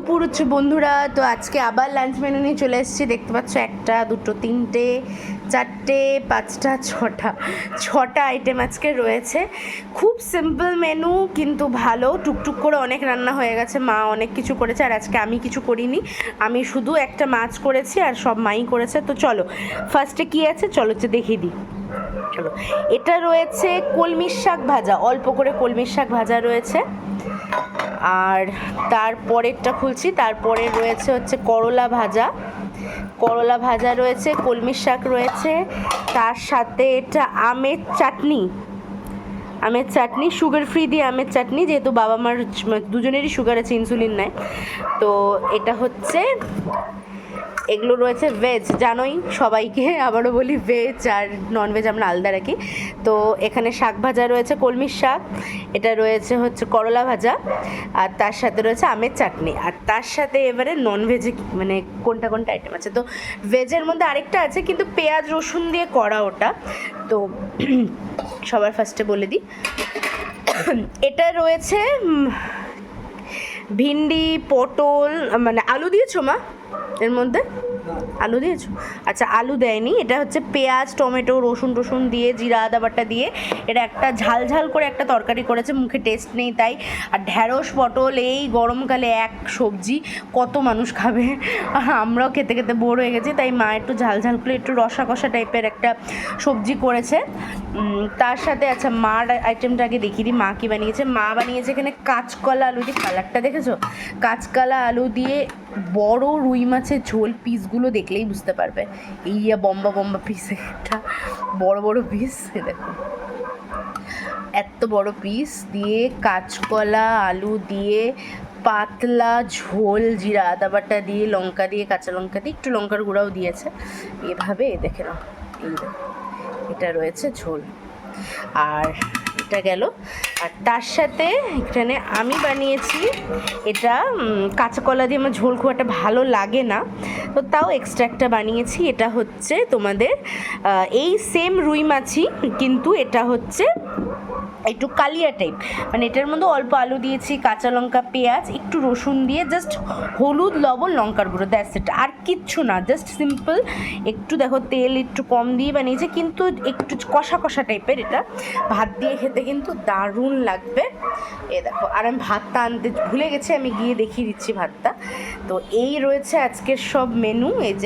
দুপুর হচ্ছে বন্ধুরা। তো আজকে আবার লাঞ্চ মেনু নিয়ে চলে এসেছি। দেখতে পাচ্ছ 1 2 3 4 5 6টা আইটেম আজকে রয়েছে। খুব সিম্পল মেনু কিন্তু ভালো, টুকটুক করে অনেক রান্না হয়ে গেছে। মা অনেক কিছু করেছে আর আজকে আমি কিছু করিনি, আমি শুধু একটা মাছ করেছি আর সব মাই করেছে। তো চলো ফার্স্টে কি আছে চলো হচ্ছে দেখিয়ে দিই। চলো, এটা রয়েছে কলমির শাক ভাজা, অল্প করে কলমির শাক ভাজা রয়েছে। আর তারপরেরটা খুলছি, তারপরে রয়েছে হচ্ছে করলা ভাজা রয়েছে, কলমির শাক রয়েছে, তার সাথে এটা আমের চাটনি, সুগার ফ্রি দিয়ে আমের চাটনি, যেহেতু বাবা মার দুজনেরই সুগার আছে, ইনসুলিন নেয়। তো এটা হচ্ছে, এগুলো রয়েছে ভেজ, জানোই সবাইকে, আবারও বলি ভেজ আর ননভেজ আমরা আলাদা রাখি। তো এখানে শাক ভাজা রয়েছে, কলমির শাক, এটা রয়েছে হচ্ছে করলা ভাজা, আর তার সাথে রয়েছে আমের চাটনি। আর তার সাথে এবারে ননভেজে মানে কোনটা আইটেম আছে। তো ভেজের মধ্যে আরেকটা আছে কিন্তু পেঁয়াজ রসুন দিয়ে করা ওটা। তো সবার ফার্স্টে বলে দিই, এটা রয়েছে ভিন্ডি, পটল, মানে আলু দিয়েছো মা এর মধ্যে? আলু দিয়েছো? আচ্ছা, আলু দেয়নি। এটা হচ্ছে পেঁয়াজ, টমেটো, রসুন দিয়ে, জিরা আদা বাটা দিয়ে এটা একটা ঝাল করে একটা তরকারি করেছে, মুখে টেস্ট নেই তাই। আর ঢ্যাঁড়স পটল এই গরমকালে এক সবজি, কত মানুষ খাবে, আমরাও খেতে বোর হয়ে গেছি, তাই মা একটু ঝাল করে একটু রসা কষা টাইপের একটা সবজি করেছে। তার সাথে আচ্ছা মার আইটেমটা আগে দেখিয়ে দিই, মা কী বানিয়েছে। মা বানিয়েছে এখানে কাঁচকলা আলু দিয়ে, কালারটা দেখেছো, কাঁচকলা আলু দিয়ে বড় রুই মাছের ঝোল। পিসগুলো দেখলেই বুঝতে পারবে, এইয়া বম্বা পিস, একটা বড় পিস, দেখো এত বড় পিস দিয়ে কাঁচকলা আলু দিয়ে পাতলা ঝোল, জিরা আদা বাটা দিয়ে, লঙ্কা দিয়ে, কাঁচা লঙ্কা দিয়ে, একটু লঙ্কার গুঁড়াও দিয়েছে। এভাবে দেখে নাও, এই দেখো এটা রয়েছে ঝোল। আর এটা গেল। আর তার সাথে এখানে আমি বানিয়েছি এটা কাঁচা কলা দিয়ে, আমার ঝোল খুব একটা ভালো লাগে না, তো তাও এক্সট্রা একটা বানিয়েছি। এটা হচ্ছে তোমাদের এই সেম রুই মাছই, কিন্তু এটা হচ্ছে একটু কালিয়া টাইপ, মানে এটার মধ্যে অল্প আলু দিয়েছি, কাঁচা লঙ্কা, পেঁয়াজ, একটু রসুন দিয়ে, জাস্ট হলুদ, লবণ, লঙ্কার গুঁড়ো, দ্যাটস ইট, আর কিচ্ছু না, জাস্ট সিম্পল। একটু দেখো তেল একটু কম দিয়ে বানিয়েছে, কিন্তু একটু কষা টাইপের। এটা ভাত দিয়ে খেতে কিন্তু দারুণ লাগবে। এ দেখো, আর আমি ভাতটা আনতে ভুলে গেছি, আমি গিয়ে দেখিয়ে দিচ্ছি ভাতটা। তো এই রয়েছে আজকের সব মেনু। এই যে